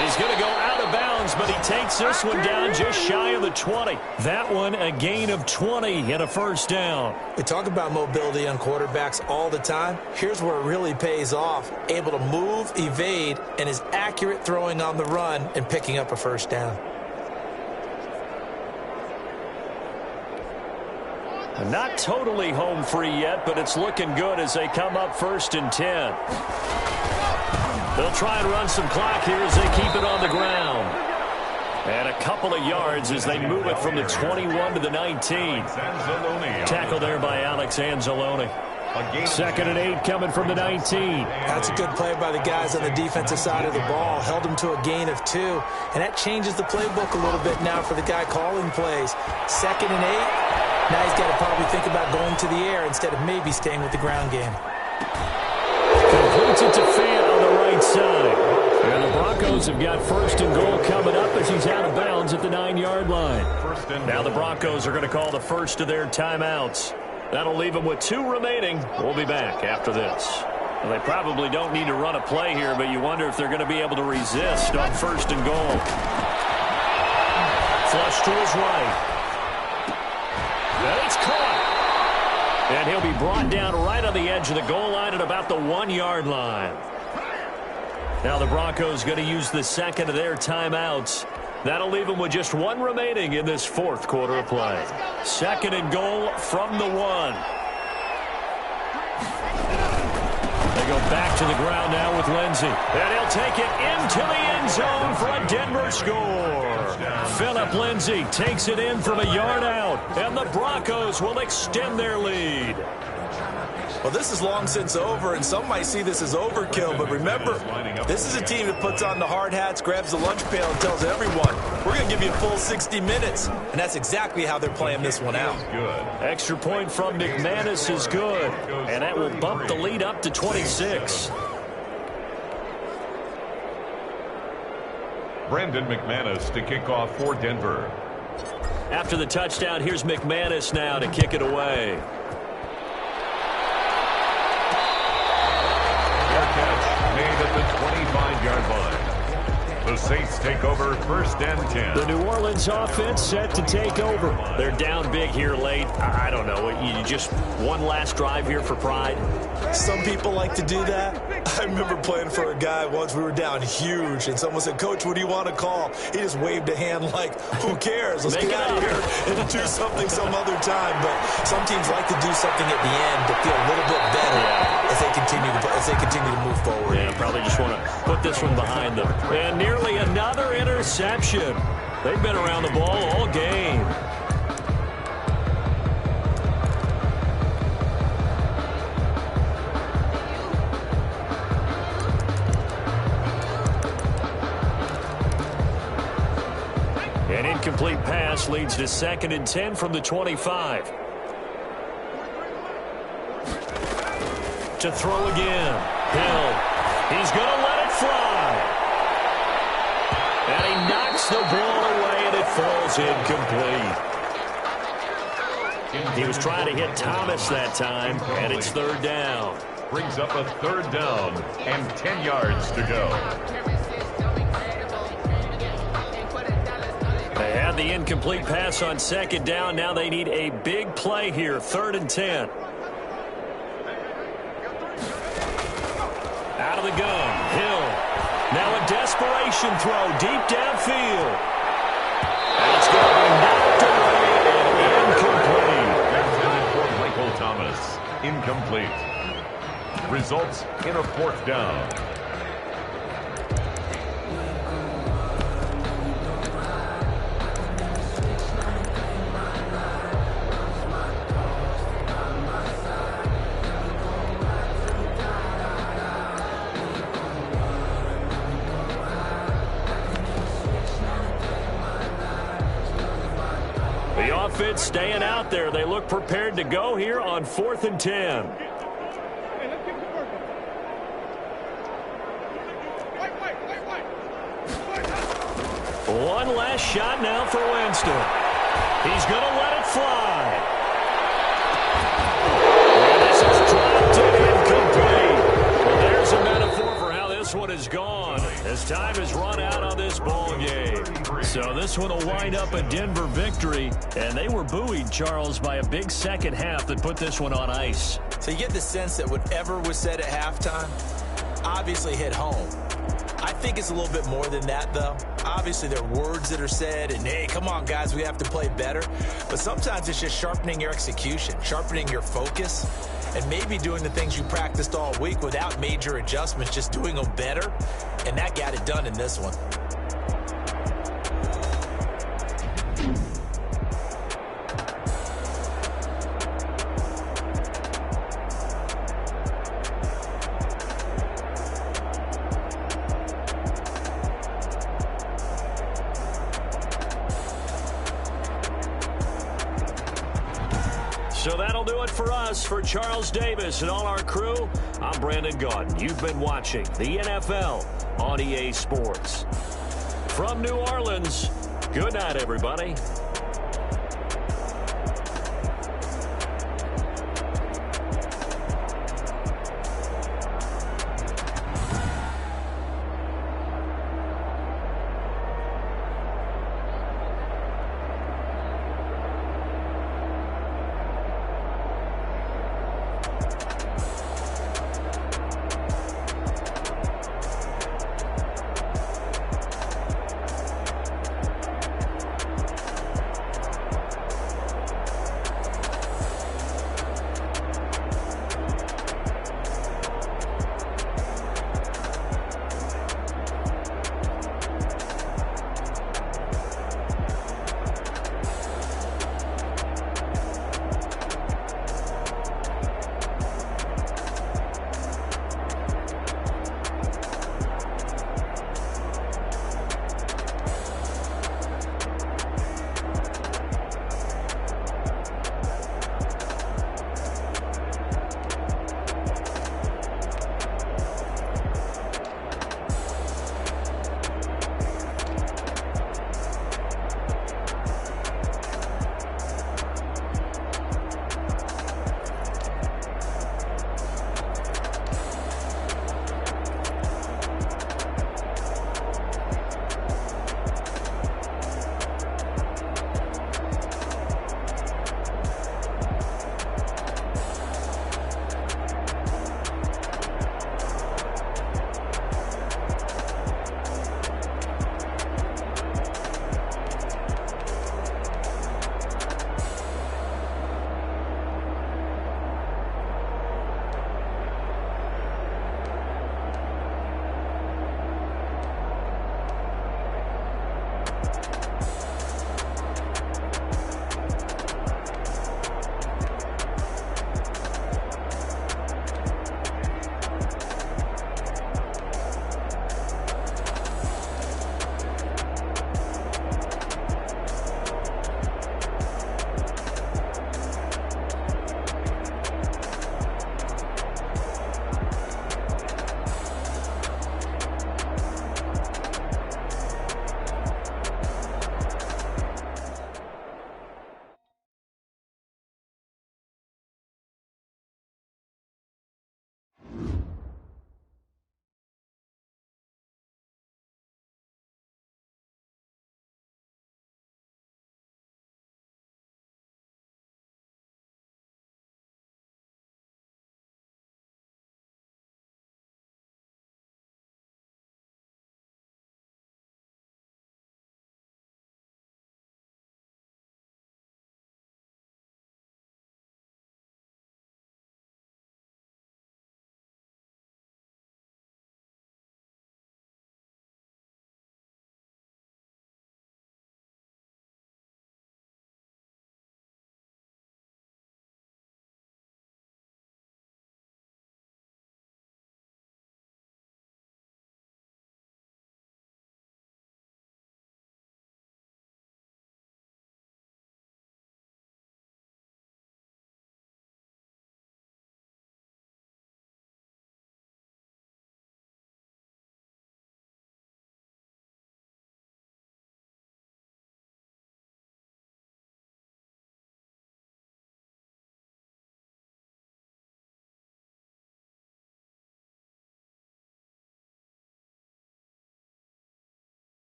He's going to go out of bounds, but he takes this one down just shy of the 20. That one a gain of 20 and a 1st down. We talk about mobility on quarterbacks all the time. Here's where it really pays off. Able to move, evade, and is accurate throwing on the run and picking up a 1st down. Not totally home free yet, but it's looking good as they come up 1st and 10. They'll try and run some clock here as they keep it on the ground. And a couple of yards as they move it from the 21 to the 19. Tackle there by Alex Anzalone. 2nd and 8 coming from the 19. That's a good play by the guys on the defensive side of the ball. Held them to a gain of 2. And that changes the playbook a little bit now for the guy calling plays. 2nd and 8. Now he's got to probably think about going to the air instead of maybe staying with the ground game. Completes it to Fant on the right side. And the Broncos have got 1st and goal coming up as he's out of bounds at the 9-yard line. Now the Broncos are going to call the first of their timeouts. That'll leave them with 2 remaining. We'll be back after this. Well, they probably don't need to run a play here, but you wonder if they're going to be able to resist on 1st and goal. Flush to his right. And it's caught. And he'll be brought down right on the edge of the goal line at about the 1-yard line. Now the Broncos going to use the 2nd of their timeouts. That'll leave them with just 1 remaining in this 4th quarter of play. 2nd and goal from the 1. They go back to the ground now with Lindsey. And he'll take it into the end zone for a Denver score. Phillip Lindsey takes it in from a yard out. And the Broncos will extend their lead. Well, this is long since over, and some might see this as overkill. But remember, this is a team that puts on the hard hats, grabs the lunch pail, and tells everyone, we're going to give you a full 60 minutes. And that's exactly how they're playing this one out. Extra point from McManus is good. And that will bump the lead up to 26. Brandon McManus to kick off for Denver. After the touchdown, here's McManus now to kick it away. Made at the 25-yard line. The Saints take over 1st and 10. The New Orleans offense set to take over. They're down big here late. I don't know. You just one last drive here for pride? Some people like to do that. I remember playing for a guy once. We were down huge, and someone said, Coach, what do you want to call? He just waved a hand like, who cares? Let's get out of here and do something some other time. But some teams like to do something at the end to feel a little bit better as they continue to move forward. Yeah, probably just want to put this one behind them. And nearly another interception. They've been around the ball all game. An incomplete pass leads to 2nd and 10 from the 25. To throw again. Hill. He's going to let it fly. And he knocks the ball away, and it falls incomplete. He was trying to hit Thomas that time, and it's 3rd down. Brings up a 3rd down and 10 yards to go. They had the incomplete pass on 2nd down. Now they need a big play here, 3rd and 10. Out of the gun, Hill. Now a desperation throw deep downfield. And it's going to be knocked away and incomplete. Intended for Michael Thomas. Incomplete. Results in a 4th down. The offense staying out there. They look prepared to go here on 4th and 10. One last shot now for Winston. He's going to let it fly. And this is dropped and incomplete. Well, there's a metaphor for how this one is gone as time has run out on this ball game. So this one will wind up a Denver victory. And they were buoyed, Charles, by a big second half that put this one on ice. So you get the sense that whatever was said at halftime obviously hit home. I think it's a little bit more than that, though. Obviously, there are words that are said, and, hey, come on, guys, we have to play better. But sometimes it's just sharpening your execution, sharpening your focus, and maybe doing the things you practiced all week without major adjustments, just doing them better. And that got it done in this one. So that'll do it for us. For Charles Davis and all our crew, I'm Brandon Gaudin. You've been watching the NFL on EA Sports. From New Orleans, good night, everybody.